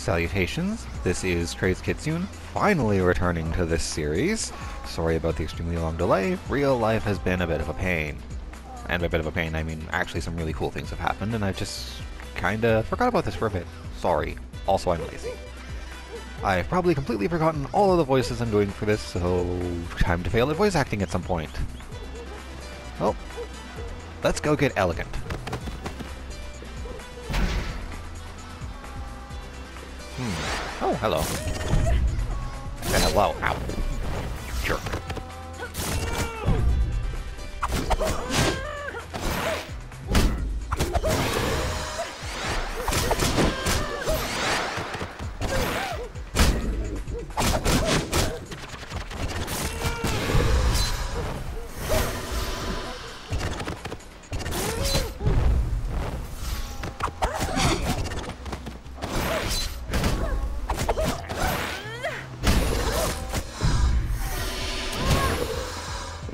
Salutations, this is Crazed Kitsune, finally returning to this series. Sorry about the extremely long delay, real life has been a bit of a pain. And by a bit of a pain, I mean actually some really cool things have happened, and I just kinda forgot about this for a bit. Sorry. Also, I'm lazy. I've probably completely forgotten all of the voices I'm doing for this, so time to fail at voice acting at some point. Well, let's go get elegant. Oh, hello. Hello. Ow. You jerk.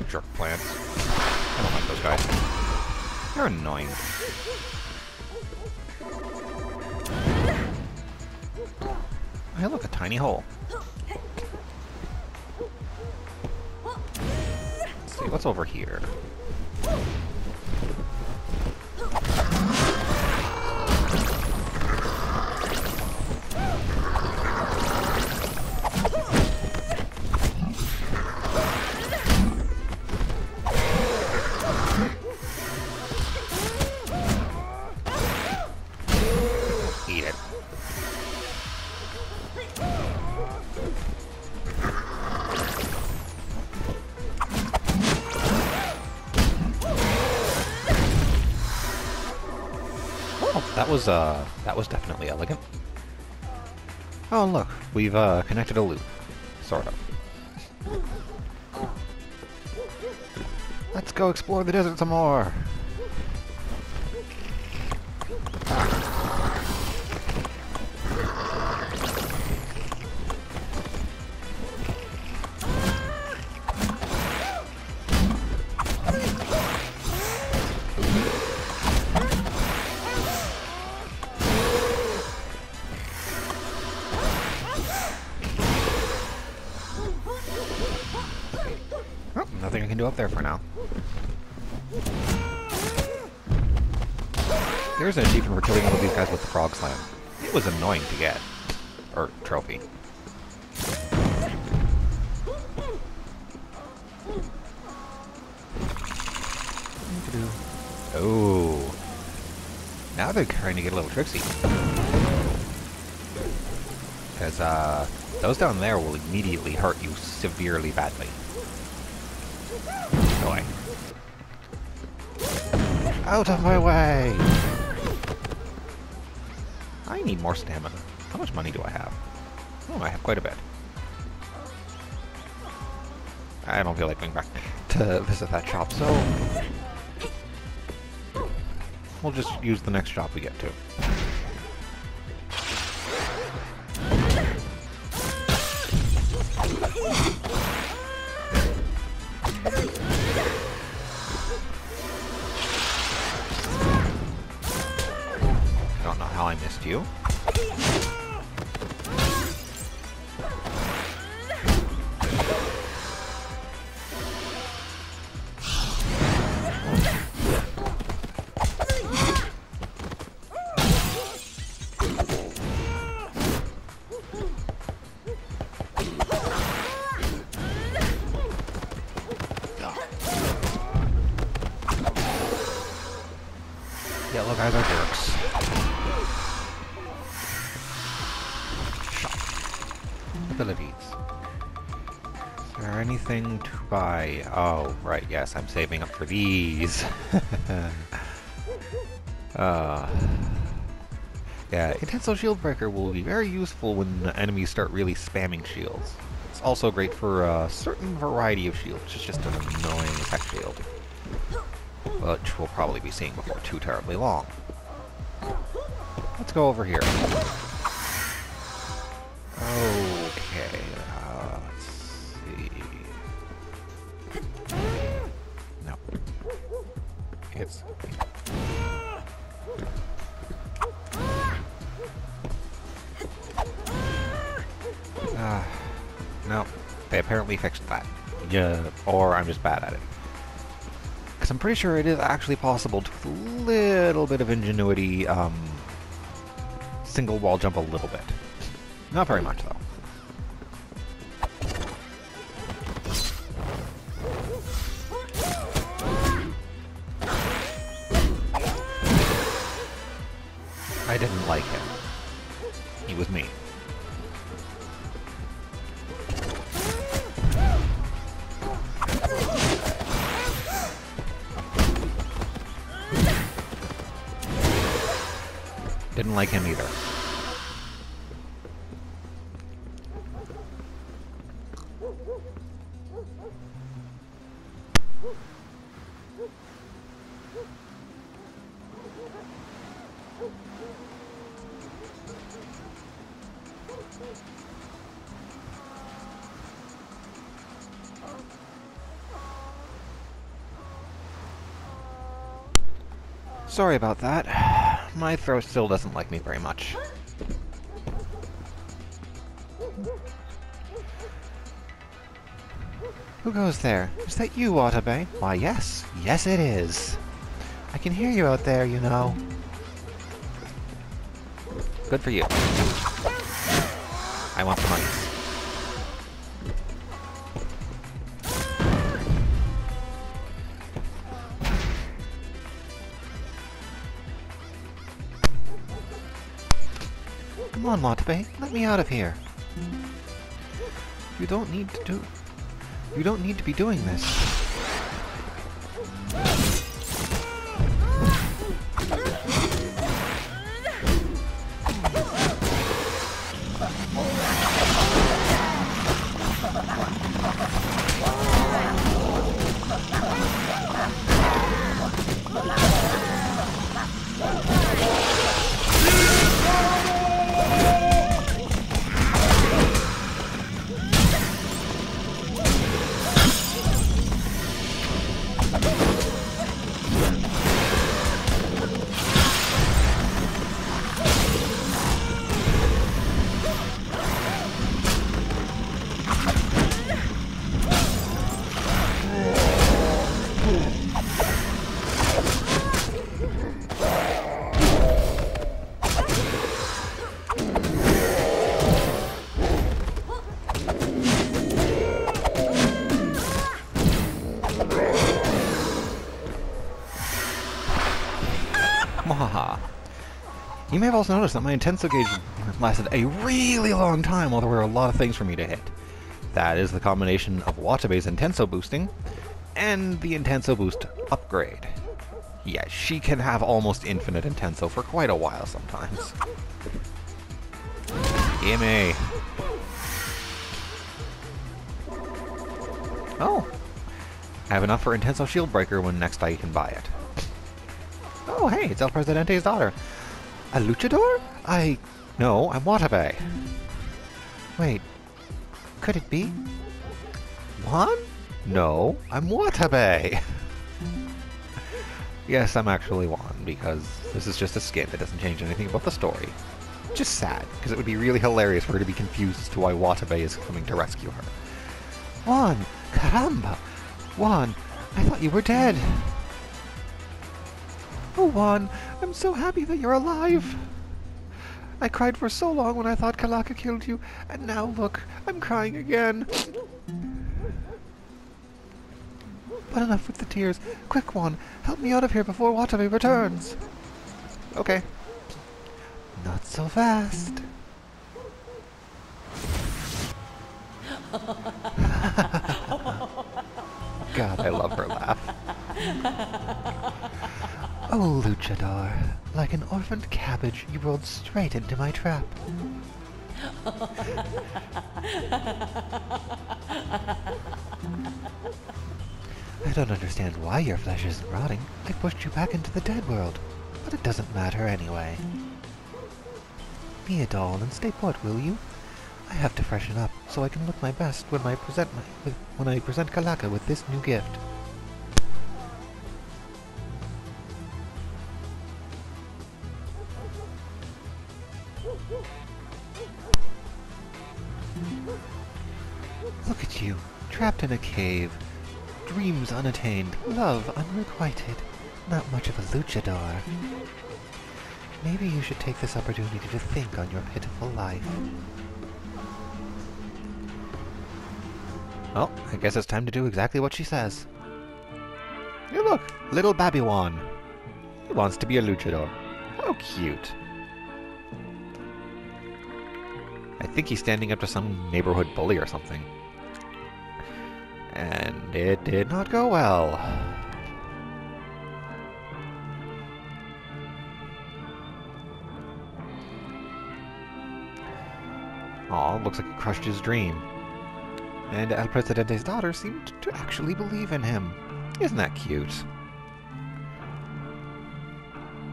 Jerk plants. I don't like those guys. They're annoying. Hey, look, a tiny hole. Let's see, what's over here? Eat it. Oh, that was definitely elegant. Oh, look, we've connected a loop, sort of. Let's go explore the desert some more. Nothing I can do up there for now. There's an achievement for killing all of these guys with the frog slam. It was annoying to get. Or, trophy. Oh. Now they're trying to get a little tricksy. Because, those down there will immediately hurt you severely badly. Boy. Out of my way! I need more stamina. How much money do I have? Oh, I have quite a bit. I don't feel like going back to visit that shop, so we'll just use the next shop we get to. I don't know how I missed you. Yellow guys are jerks. Abilities. Is there anything to buy? Oh, right, yes, I'm saving up for these. Yeah, Intenso Shield Breaker will be very useful when enemies start really spamming shields. It's also great for a certain variety of shields, it's just an annoying tech shield. Which we'll probably be seeing before too terribly long. Let's go over here. Okay, let's see. No. It's... No, they apparently fixed that. Yeah, or I'm just bad at it. Because I'm pretty sure it is actually possible to, with a little bit of ingenuity, single wall jump a little bit. Not very much, though. I didn't like him. He was mean. Didn't like him either. Sorry about that. My throat still doesn't like me very much. Who goes there? Is that you, Watabe? Why, yes. Yes, it is. I can hear you out there, you know. Good for you. I want the monies. Come on, Watabe, let me out of here. You don't need to be doing this. Mwahaha. You may have also noticed that my Intenso gauge lasted a really long time while there were a lot of things for me to hit. That is the combination of Watabe's Intenso boosting and the Intenso boost upgrade. Yeah, she can have almost infinite Intenso for quite a while sometimes. Gimme! Oh! I have enough for Intenso Shield Breaker when next I can buy it. Oh, hey, it's El Presidente's daughter. A luchador? No, I'm Watabe. Wait, could it be? Juan? No, I'm Watabe. Yes, I'm actually Juan, because this is just a skin. It doesn't change anything about the story. Just sad, because it would be really hilarious for her to be confused as to why Watabe is coming to rescue her. Juan, caramba! Juan, I thought you were dead. Oh, Juan, I'm so happy that you're alive. I cried for so long when I thought Kalaka killed you, and now look, I'm crying again. But enough with the tears. Quick, Juan, help me out of here before Watabe returns. Okay. Not so fast. God, I love her laugh. Oh, luchador, like an orphaned cabbage, you rolled straight into my trap. I don't understand why your flesh isn't rotting. I pushed you back into the dead world, but it doesn't matter anyway. Be a doll and stay put, will you? I have to freshen up so I can look my best when I present Kalaka with this new gift. Look at you, trapped in a cave. Dreams unattained, love unrequited. Not much of a luchador. Maybe you should take this opportunity to think on your pitiful life. Well, I guess it's time to do exactly what she says. Hey look, little Babiwan. He wants to be a luchador. How cute. I think he's standing up to some neighborhood bully or something. And it did not go well. Aw, looks like he crushed his dream. And El Presidente's daughter seemed to actually believe in him. Isn't that cute?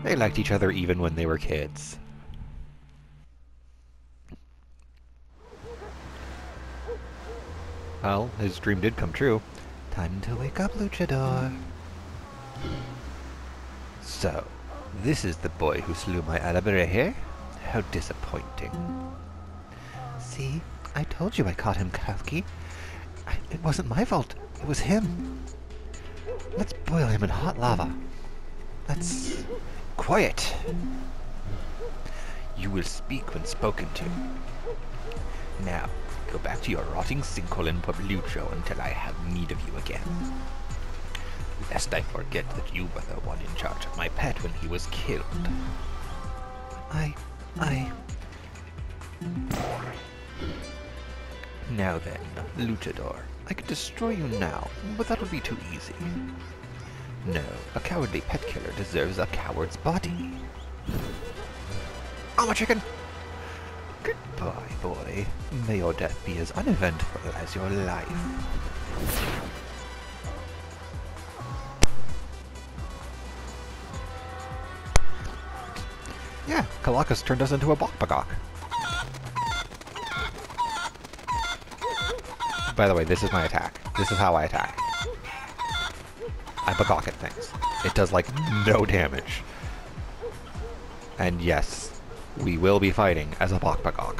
They liked each other even when they were kids. Well, his dream did come true. Time to wake up, luchador. So, this is the boy who slew my Alabreje? How disappointing. See? I told you I caught him, Kalki. It wasn't my fault. It was him. Let's boil him in hot lava. Let's... Quiet! You will speak when spoken to. Now, go back to your rotting sinkhole in Pueblucho until I have need of you again. Lest I forget that you were the one in charge of my pet when he was killed. Now then, luchador, I could destroy you now, but that would be too easy. No, a cowardly pet killer deserves a coward's body. I'm a chicken! Goodbye, boy. May your death be as uneventful as your life. Yeah, Kalakas turned us into a Bokbagok. By the way, this is my attack. This is how I attack. I bagok at things. It does, like, no damage. And yes, we will be fighting as a Bokbagok.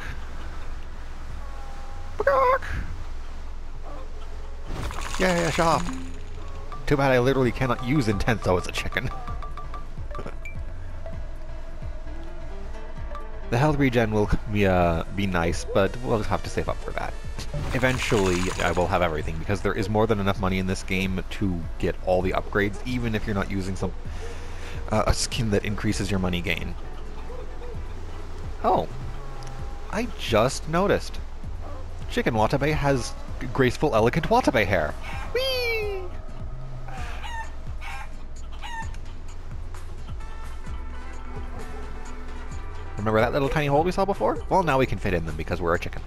Bagok! Yeah, show off. Too bad I literally cannot use Intenso as a chicken. The health regen will be nice, but we'll just have to save up for that. Eventually, I will have everything, because there is more than enough money in this game to get all the upgrades, even if you're not using some a skin that increases your money gain. Oh, I just noticed. Chicken Watabe has graceful, elegant Watabe hair. Whee! Remember that little tiny hole we saw before? Well, now we can fit in them because we're a chicken.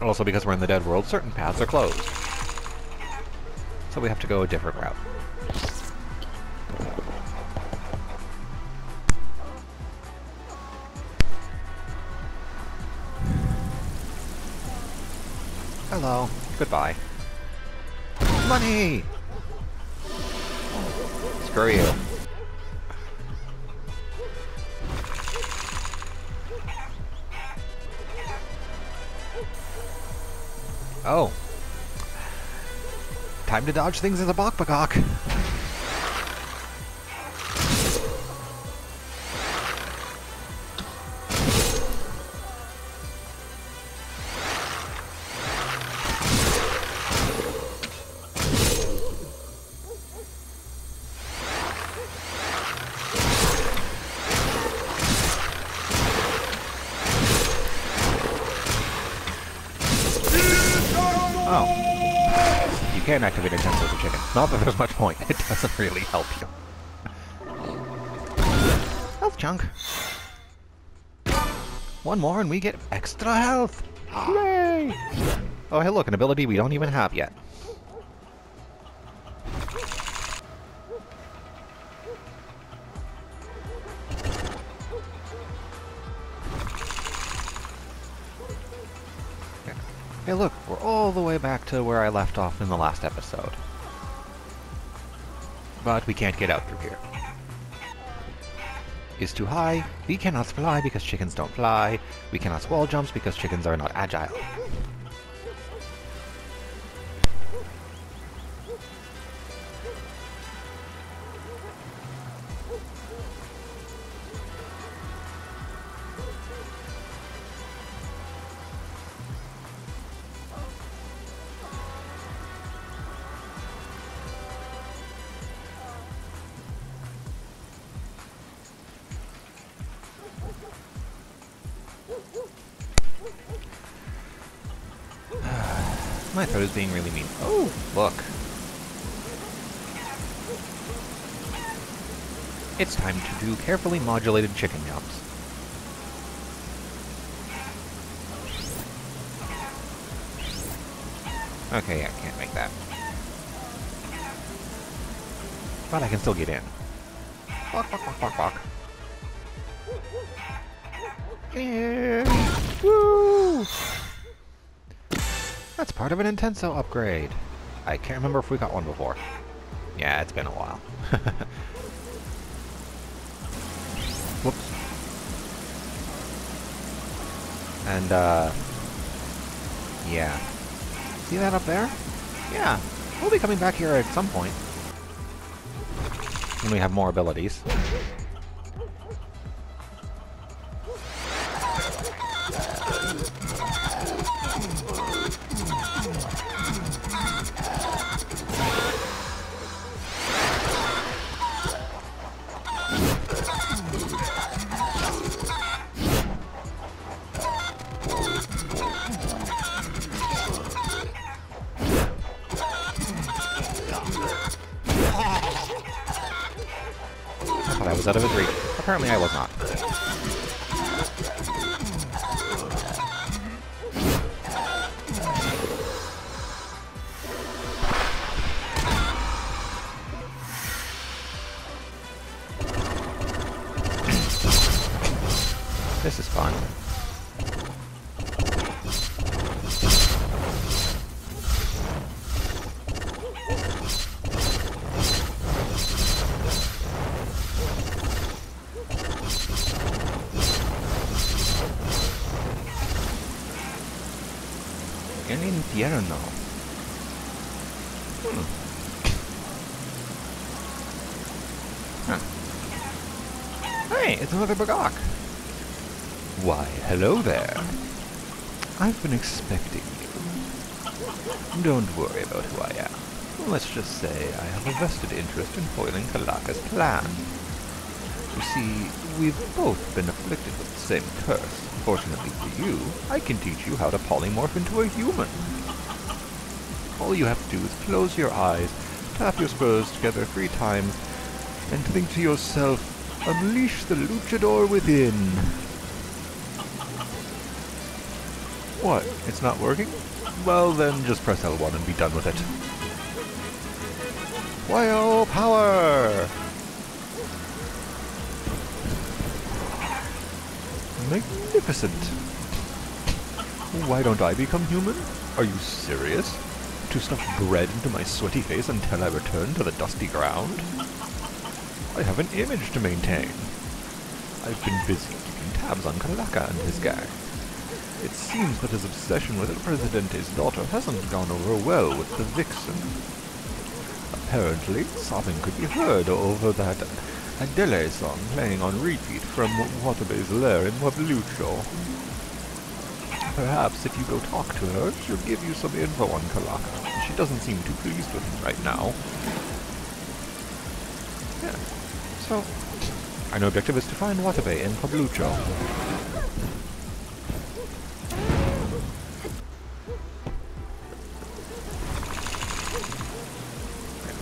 Also, because we're in the dead world, certain paths are closed. So we have to go a different route. Hello. Goodbye. Money! Screw you. Oh. Time to dodge things as a Bokbagok. You can activate Intenso with a chicken. Not that there's much point. It doesn't really help you. Health chunk. One more and we get extra health. Hooray! Oh, hey look, an ability we don't even have yet. Hey look, we're all the way back to where I left off in the last episode. But we can't get out through here. is too high. We cannot fly because chickens don't fly. We cannot wall jumps because chickens are not agile. My throat is being really mean. Oh, look. It's time to do carefully modulated chicken jumps. Okay, yeah, I can't make that. But I can still get in. Bok, bok, bok, bok, bok. Yeah. Woo! That's part of an Intenso upgrade. I can't remember if we got one before. Yeah, it's been a while. Whoops. And, yeah. See that up there? Yeah. We'll be coming back here at some point. When we have more abilities. I was out of his reach. Apparently I was not. This is fun. El infierno. Huh. Hey, it's another Bagok. Why, hello there. I've been expecting you. Don't worry about who I am. Let's just say I have a vested interest in foiling Kalaka's plan. You see, we've both been afflicted with the same curse. Fortunately for you, I can teach you how to polymorph into a human. All you have to do is close your eyes, tap your spurs together 3 times, and think to yourself, unleash the luchador within. What? It's not working? Well then, just press L1 and be done with it. Whale power! Magnificent! Why don't I become human? Are you serious? To stuff bread into my sweaty face until I return to the dusty ground? I have an image to maintain. I've been busy keeping tabs on Kalaka and his gang. It seems that his obsession with El Presidente's daughter hasn't gone over well with the vixen. Apparently, sobbing could be heard over that Adele song playing on repeat from Watabe's lair in Wablucho. Perhaps if you go talk to her, she'll give you some info on Kalaka. She doesn't seem too pleased with him right now. Yeah, so our new objective is to find Watabe in Wablucho.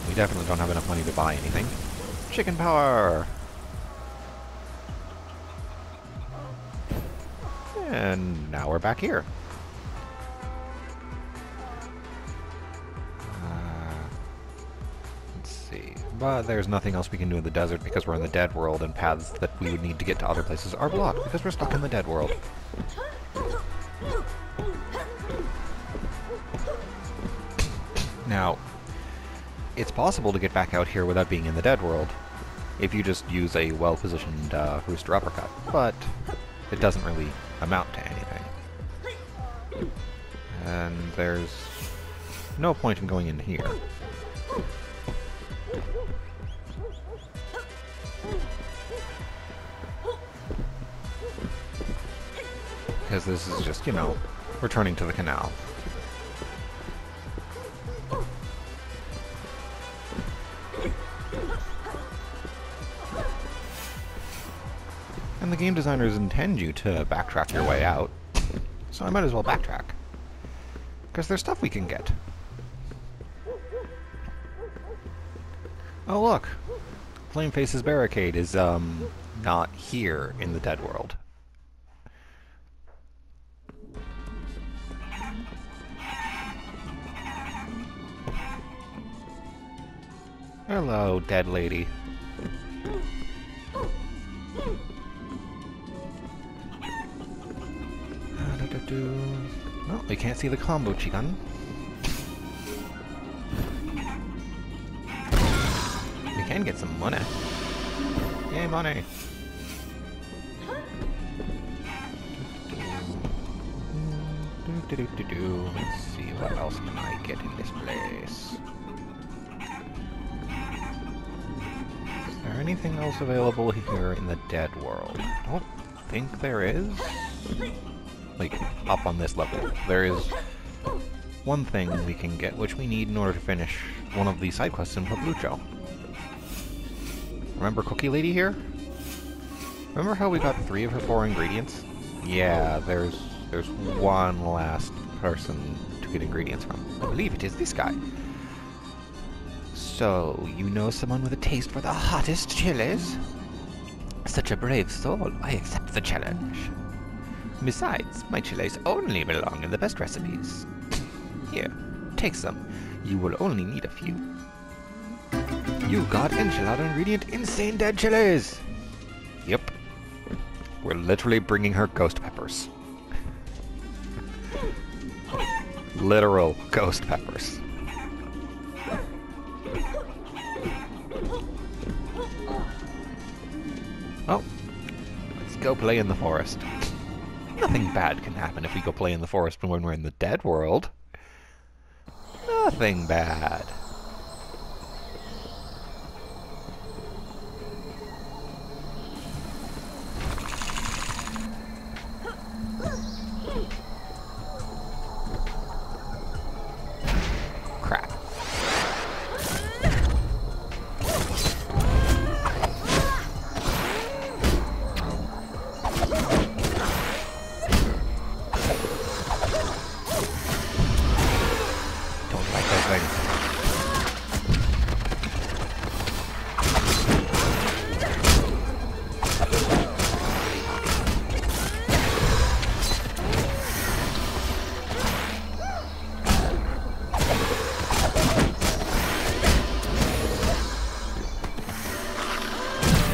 We definitely don't have enough money to buy anything. Chicken power! And now we're back here. Let's see. But there's nothing else we can do in the desert because we're in the dead world, and paths that we would need to get to other places are blocked because we're stuck in the dead world. Now, it's possible to get back out here without being in the dead world. if you just use a well-positioned rooster uppercut, but it doesn't really amount to anything. And there's no point in going in here. Because this is just, you know, returning to the canal. And the game designers intend you to backtrack your way out, so I might as well backtrack. Because there's stuff we can get. Oh look! Flameface's barricade is, not here in the Dead World. Hello, dead lady. Well, we can't see the combo gun. We can get some money. Yay, money! Let's see, what else can I get in this place? Is there anything else available here in the Dead World? I don't think there is. Like, up on this level. There is one thing we can get, which we need in order to finish one of the side quests in Pueblucho. Remember Cookie Lady here? Remember how we got 3 of her 4 ingredients? Yeah, there's one last person to get ingredients from. I believe it is this guy. So, you know someone with a taste for the hottest chilies? Such a brave soul, I accept the challenge. Besides, my chilies only belong in the best recipes. Here, take some. You will only need a few. You got enchilada ingredient insane dead chilies! Yep. We're literally bringing her ghost peppers. Literal ghost peppers. Oh. Let's go play in the forest. Nothing bad can happen if we go play in the forest when we're in the Dead World. Nothing bad. Crap.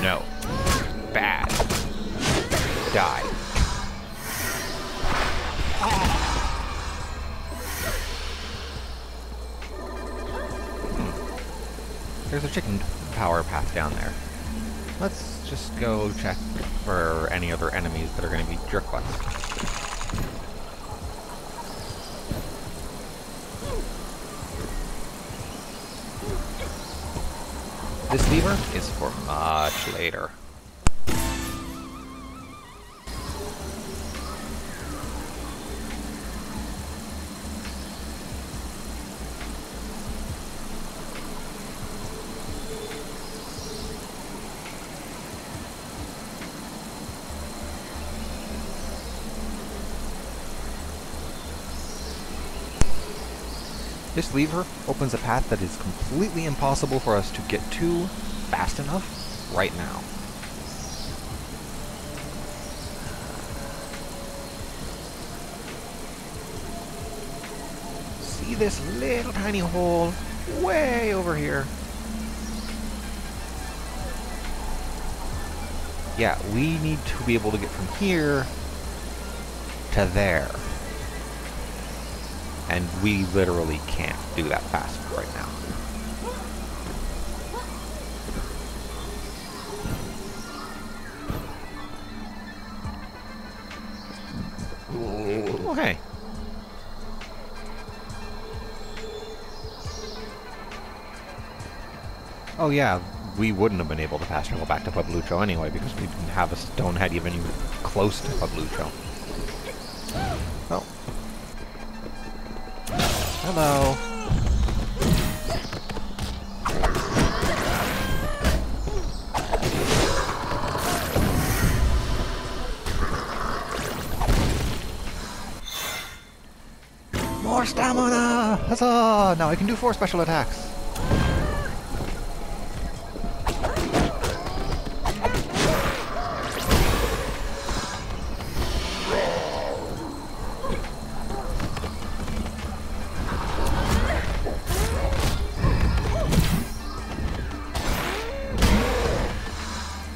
No. Bad. Die. There's a chicken power path down there. Let's just go check for any other enemies that are going to be jerk butts. This lever is for much later. This lever opens a path that is completely impossible for us to get to fast enough right now. See this little tiny hole way over here? Yeah, we need to be able to get from here to there. And we literally can't do that fast right now. Oh, hey. Oh, yeah. We wouldn't have been able to fast travel back to Pueblucho anyway, because we didn't have a stone head even close to Pueblucho. Oh. Hello. More stamina! Huzzah! Now I can do 4 special attacks.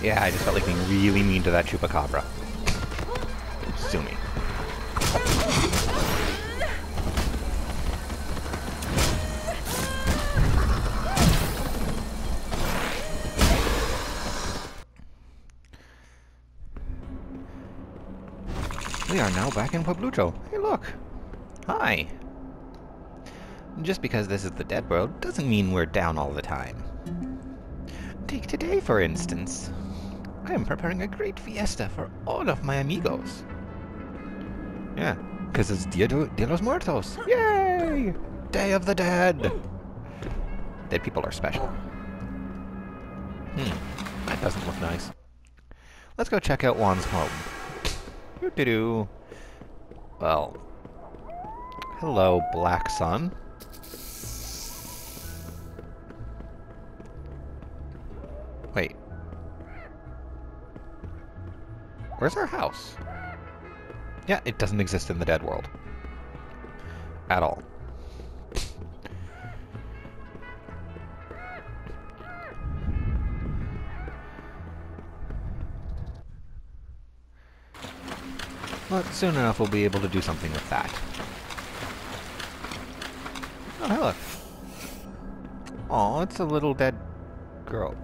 Yeah, I just felt like being really mean to that chupacabra. Sue me. We are now back in Pueblucho. Hey, look! Hi! Just because this is the dead world doesn't mean we're down all the time. Take today, for instance. I am preparing a great fiesta for all of my amigos. Yeah, because it's Dia de los Muertos. Yay! Day of the Dead! Dead people are special. That doesn't look nice. Let's go check out Juan's home. Doo-doo-doo. Well, hello, Black Sun. Wait. Where's our house? Yeah, it doesn't exist in the dead world. At all. But soon enough we'll be able to do something with that. Oh, hey, look. Aw, it's a little dead girl.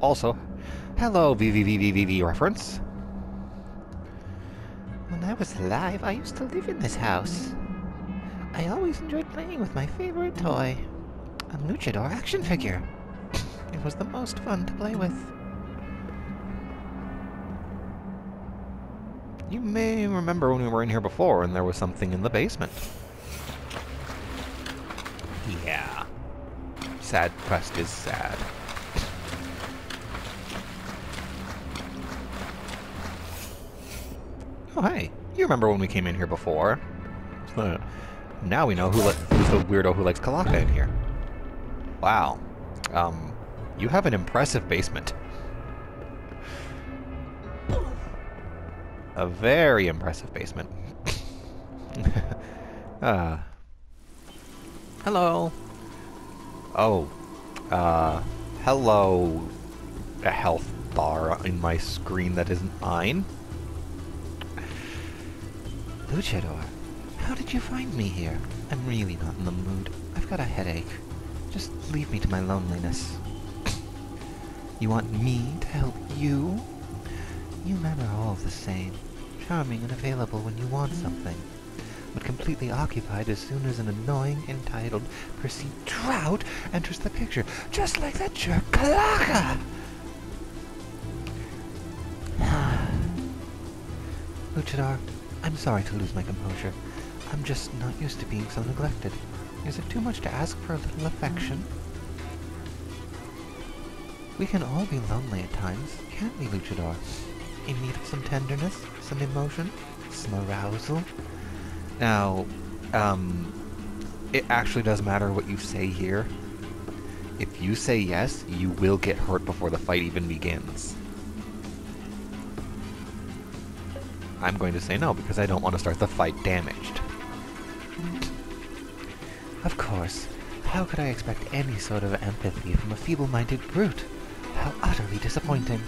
Also, hello, VVVVVV reference. When I was alive, I used to live in this house. I always enjoyed playing with my favorite toy, a luchador action figure. It was the most fun to play with. You may remember when we were in here before and there was something in the basement. Yeah. Sad quest is sad. Oh, hey. You remember when we came in here before. Now we know who's the weirdo who likes Kalaka in here. Wow. You have an impressive basement. A very impressive basement. Hello. Oh. Hello. A health bar in my screen that isn't mine. Luchador, how did you find me here? I'm really not in the mood. I've got a headache. Just leave me to my loneliness. You want me to help you? You men are all the same. Charming and available when you want something, but completely occupied as soon as an annoying, entitled, perceived drought enters the picture, just like that jerk Kalaka! Luchador, I'm sorry to lose my composure. I'm just not used to being so neglected. Is it too much to ask for a little affection? We can all be lonely at times, can't we, Luchador? In need of some tenderness, some emotion, some arousal. Now, it actually does matter what you say here. If you say yes, you will get hurt before the fight even begins. I'm going to say no, because I don't want to start the fight damaged. Of course. How could I expect any sort of empathy from a feeble-minded brute? How utterly disappointing.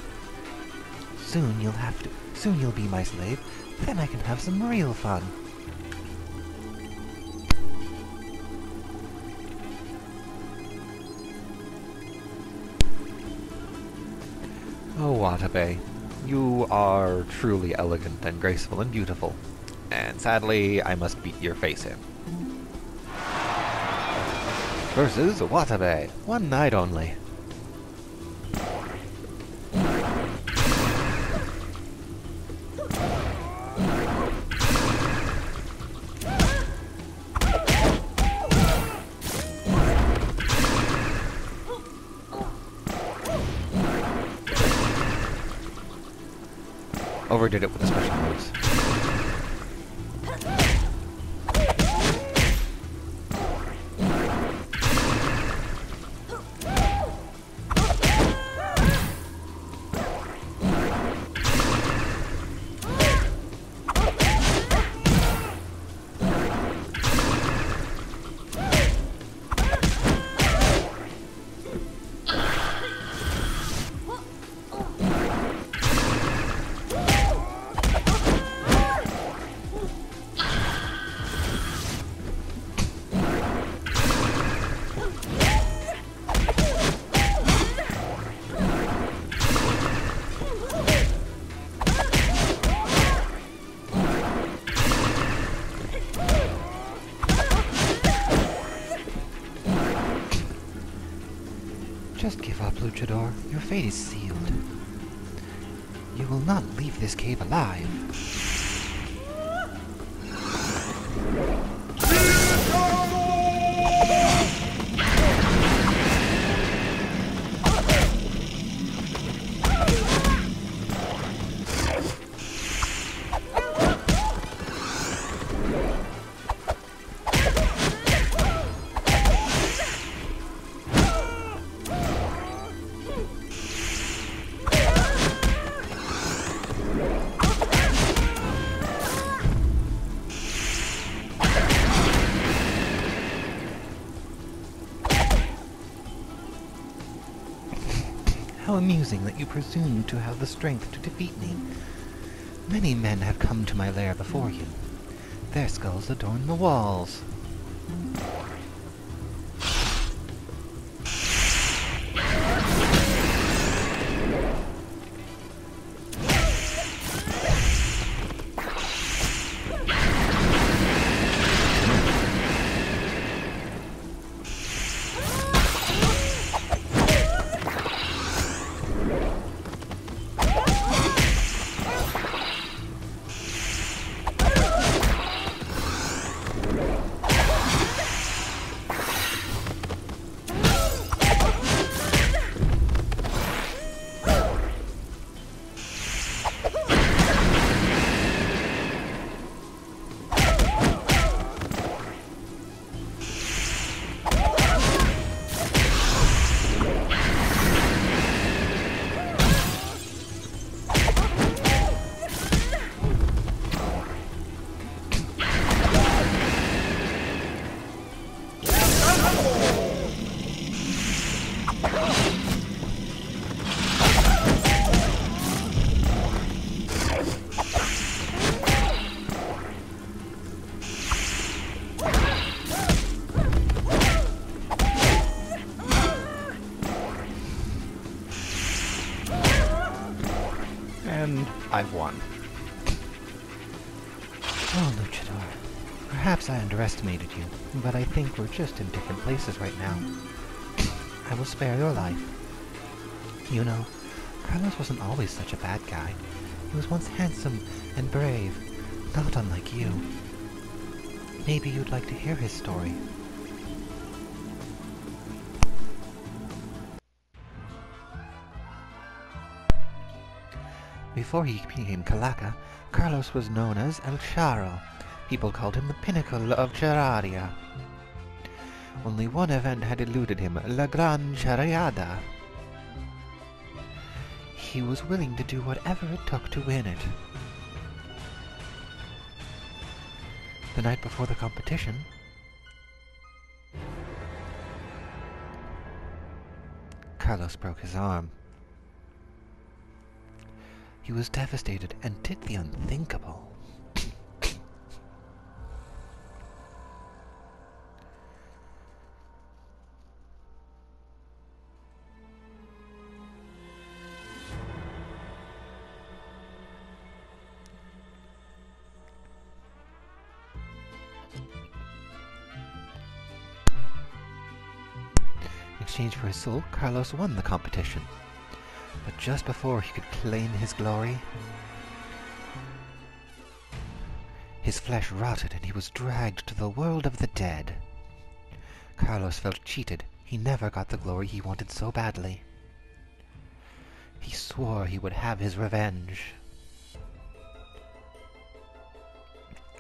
Soon you'll be my slave, then I can have some real fun. Oh, Watabe, you are truly elegant and graceful and beautiful. And sadly, I must beat your face in. Versus Watabe. One night only. Overdid it with the special moves. Just give up, Luchador. Your fate is sealed. You will not leave this cave alive. How amusing that you presume to have the strength to defeat me. Many men have come to my lair before you. Their skulls adorn the walls. And I've won. Oh, Luchador. Perhaps I underestimated you, but I think we're just in different places right now. I will spare your life. You know, Carlos wasn't always such a bad guy. He was once handsome and brave, not unlike you. Maybe you'd like to hear his story. Before he became Calaca, Carlos was known as El Charro. People called him the pinnacle of Chararia. Only one event had eluded him, La Gran Charreada. He was willing to do whatever it took to win it. The night before the competition, Carlos broke his arm. He was devastated and did the unthinkable. exchange for his soul, Carlos won the competition. But just before he could claim his glory, his flesh rotted and he was dragged to the world of the dead. Carlos felt cheated. He never got the glory he wanted so badly. He swore he would have his revenge.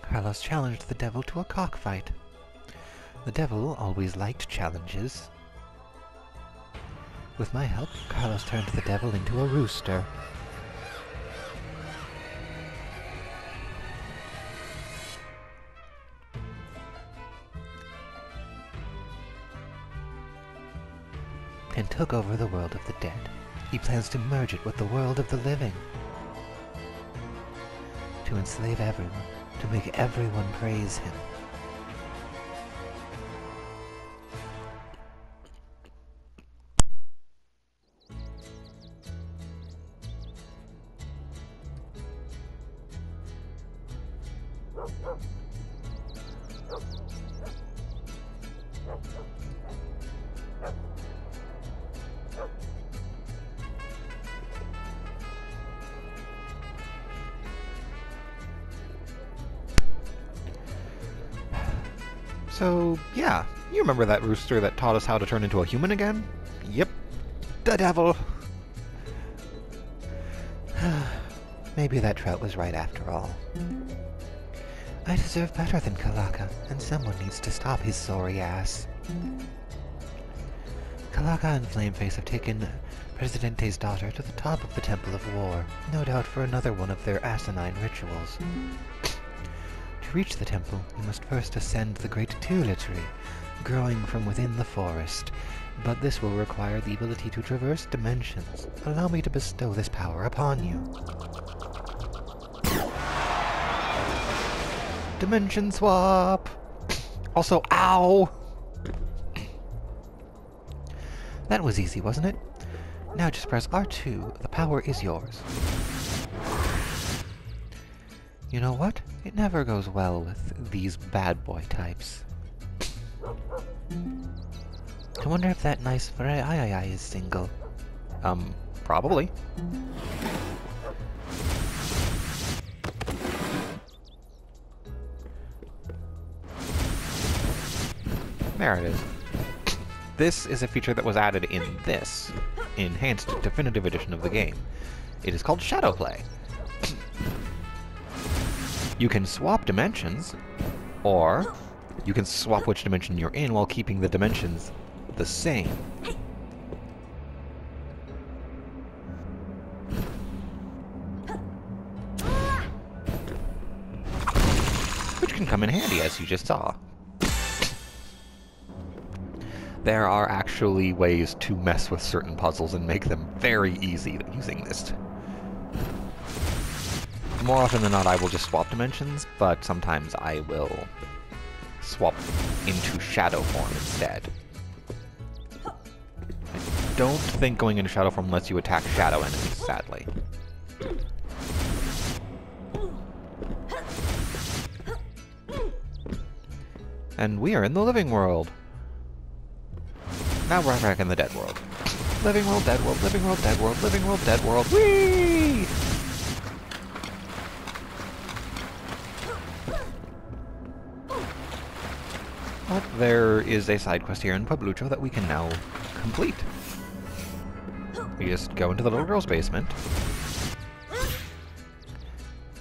Carlos challenged the devil to a cockfight. The devil always liked challenges. With my help, Carlos turned the devil into a rooster. And took over the world of the dead. He plans to merge it with the world of the living. To enslave everyone, to make everyone praise him. So, yeah, you remember that rooster that taught us how to turn into a human again? Yep, the devil. Maybe that trout was right after all. I deserve better than Kalaka, and someone needs to stop his sorry ass. Kalaka and Flameface have taken Presidente's daughter to the top of the Temple of War, no doubt for another one of their asinine rituals. To reach the temple, you must first ascend the great Tula tree, growing from within the forest, but this will require the ability to traverse dimensions. Allow me to bestow this power upon you. Dimension swap! Also, ow! That was easy, wasn't it? Now just press R2, the power is yours. You know what? It never goes well with these bad boy types. I wonder if that nice Freya is single. Probably. There it is. This is a feature that was added in this enhanced definitive edition of the game. It is called Shadow Play. You can swap dimensions, or you can swap which dimension you're in while keeping the dimensions the same. Which can come in handy, as you just saw. There are actually ways to mess with certain puzzles and make them very easy using this. More often than not, I will just swap dimensions, but sometimes I will swap into shadow form instead. I don't think going into shadow form lets you attack shadow enemies, sadly. And we are in the living world. Now we're back in the dead world. Living world, dead world, living world, dead world, living world, dead world. Whee! But there is a side quest here in Pueblucho that we can now complete. We just go into the little girl's basement.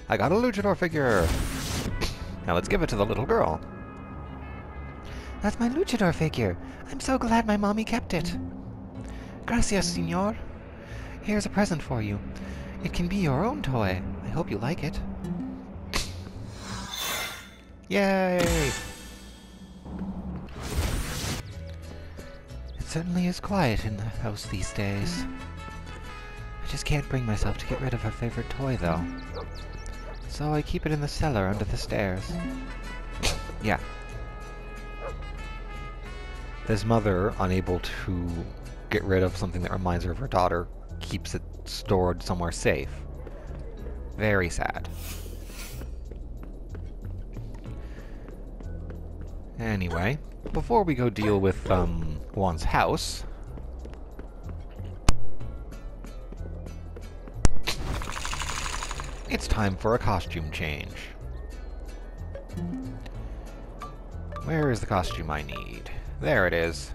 I got a luchador figure! Now let's give it to the little girl. That's my luchador figure. I'm so glad my mommy kept it. Gracias, senor. Here's a present for you. It can be your own toy. I hope you like it. Yay! It certainly is quiet in the house these days. I just can't bring myself to get rid of her favorite toy, though. So I keep it in the cellar under the stairs. Yeah. This mother, unable to get rid of something that reminds her of her daughter, keeps it stored somewhere safe. Very sad. Anyway, before we go deal with Juan's house, It's time for a costume change. Where is the costume I need? There it is.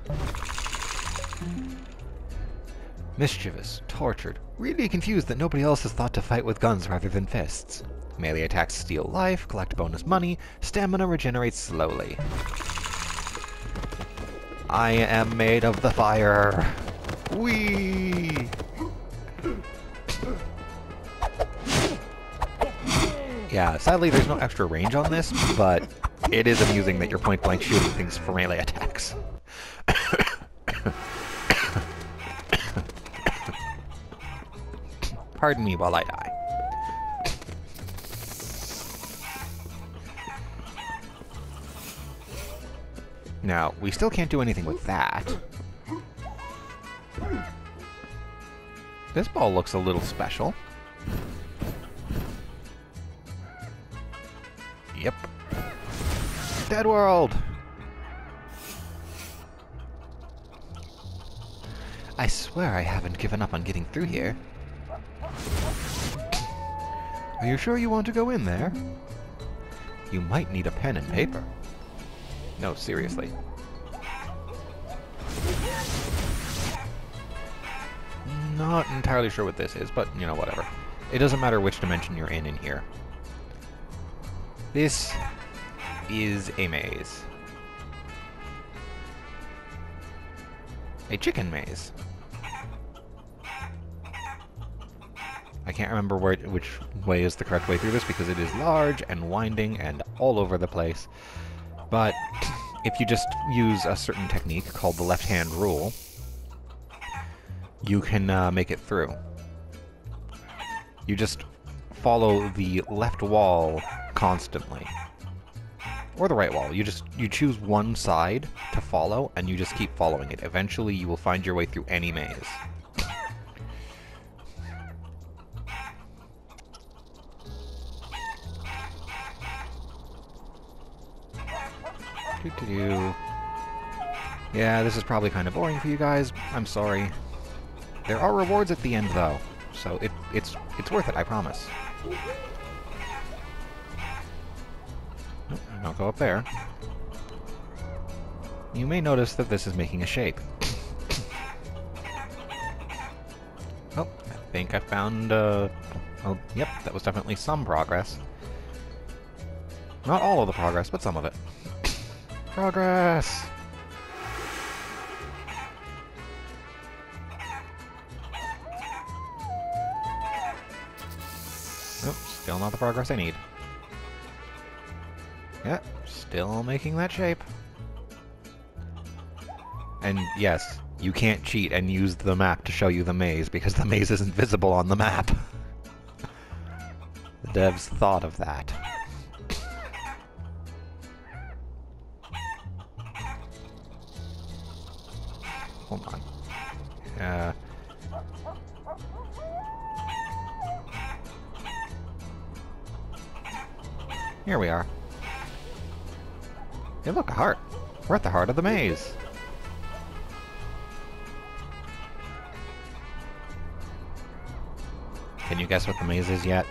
Mischievous, tortured, really confused that nobody else has thought to fight with guns rather than fists. Melee attacks steal life, collect bonus money, stamina regenerates slowly. I am made of the fire. Whee! Yeah, sadly there's no extra range on this, but it is amusing that you're point-blank shooting things for melee attacks. Pardon me while I die. Now, we still can't do anything with that. This ball looks a little special. Yep. Dead World! I swear I haven't given up on getting through here. Are you sure you want to go in there? You might need a pen and paper. No, seriously. Not entirely sure what this is, but, you know, whatever. It doesn't matter which dimension you're in here. This is a maze. A chicken maze. I can't remember which way is the correct way through this because it is large and winding and all over the place. But if you just use a certain technique called the left-hand rule, you can make it through. You just follow the left wall constantly. Or the right wall. You choose one side to follow, and you just keep following it. Eventually, you will find your way through any maze. Yeah, this is probably kind of boring for you guys. I'm sorry. There are rewards at the end, though, so it's worth it, I promise. Nope, don't go up there. You may notice that this is making a shape. Oh, I think I found, oh, yep, that was definitely some progress. Not all of the progress, but some of it. Progress! Nope, still not the progress I need. Yep, still making that shape. And yes, you can't cheat and use the map to show you the maze, because the maze isn't visible on the map. The devs thought of that. Hold on. Here we are. Hey, look, a heart. We're at the heart of the maze. Can you guess what the maze is yet?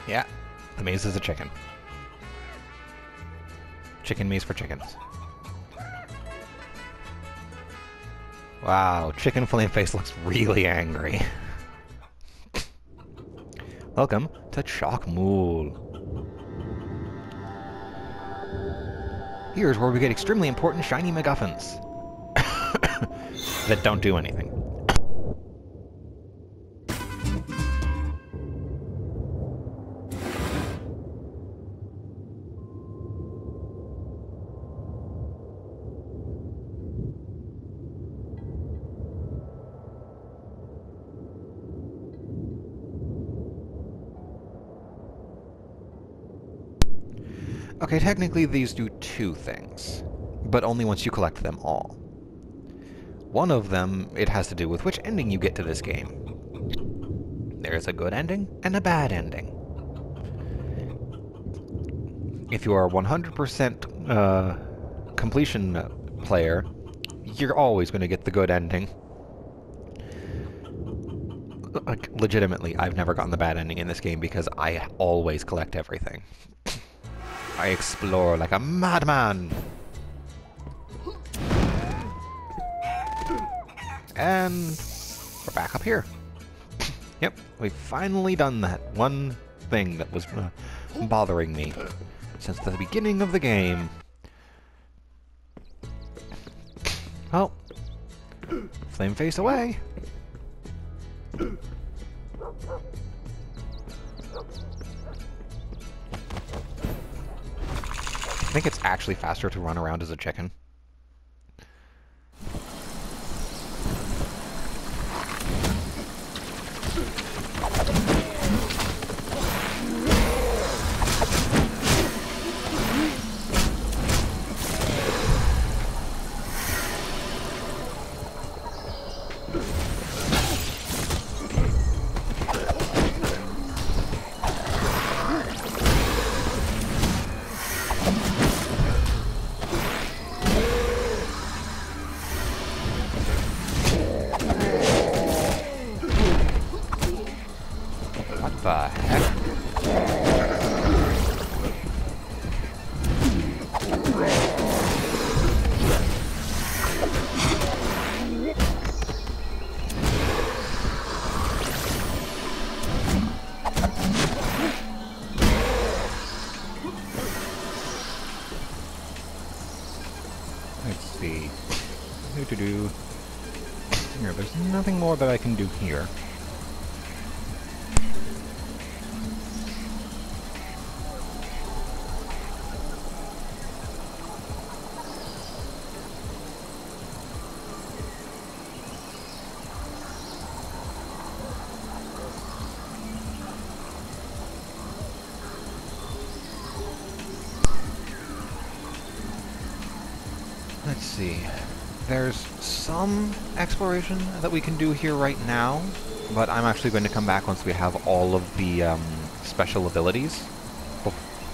Yeah, the maze is a chicken. Chicken maze for chickens. Wow, Chicken Flame Face looks really angry. Welcome to Guacamelee. Here's where we get extremely important shiny MacGuffins. That don't do anything. Okay, technically these do two things. but only once you collect them all. One of them, it has to do with which ending you get to this game. There's a good ending and a bad ending. If you are a 100% completion player, you're always going to get the good ending. Like, legitimately, I've never gotten the bad ending in this game because I always collect everything. I explore like a madman! And we're back up here. Yep, we've finally done that one thing that was bothering me since the beginning of the game. Oh, flame face away. I think it's actually faster to run around as a chicken. What the heck? Let's see. Here, there's nothing more that I can do here. Let's see. There's some exploration that we can do here right now, but I'm actually going to come back once we have all of the special abilities,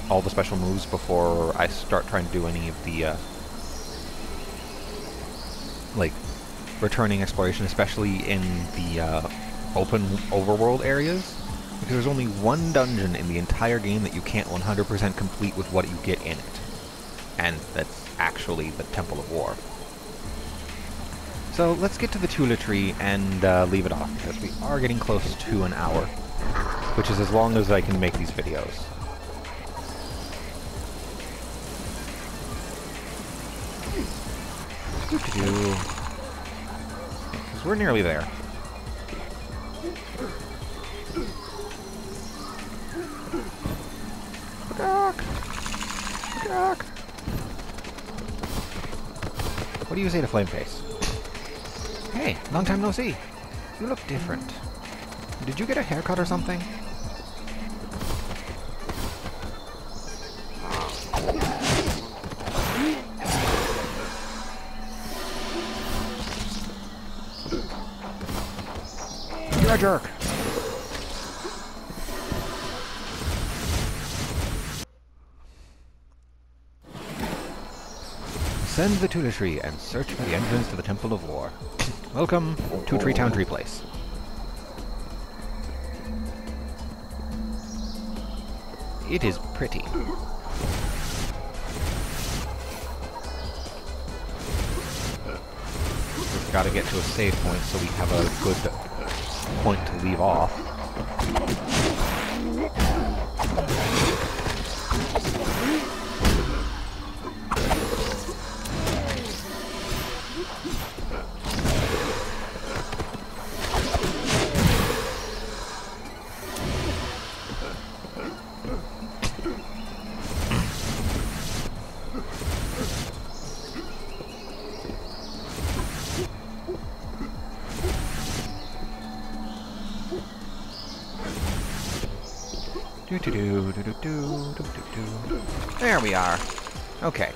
all the special moves before I start trying to do any of the like returning exploration, especially in the open overworld areas, because there's only one dungeon in the entire game that you can't 100% complete with what you get in it, and that's actually the Temple of War. So let's get to the Tula Tree and leave it off, because we are getting close to an hour, which is as long as I can make these videos. Because we're nearly there. What do you say to Flameface? Hey, long time no see. You look different. Did you get a haircut or something? You're a jerk. Ascend the Tula Tree and search for the entrance to the Temple of War. Welcome to Tree Town Tree Place. It is pretty. We've got to get to a save point so we have a good point to leave off. There we are. Okay.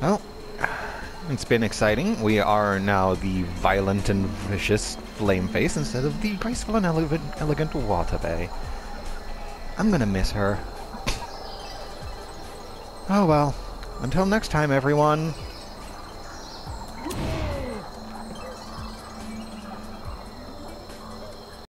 Well, It's been exciting. We are now the violent and vicious Flame Face instead of the graceful and elegant Guacamelee. I'm gonna miss her. Oh well. Until next time, everyone.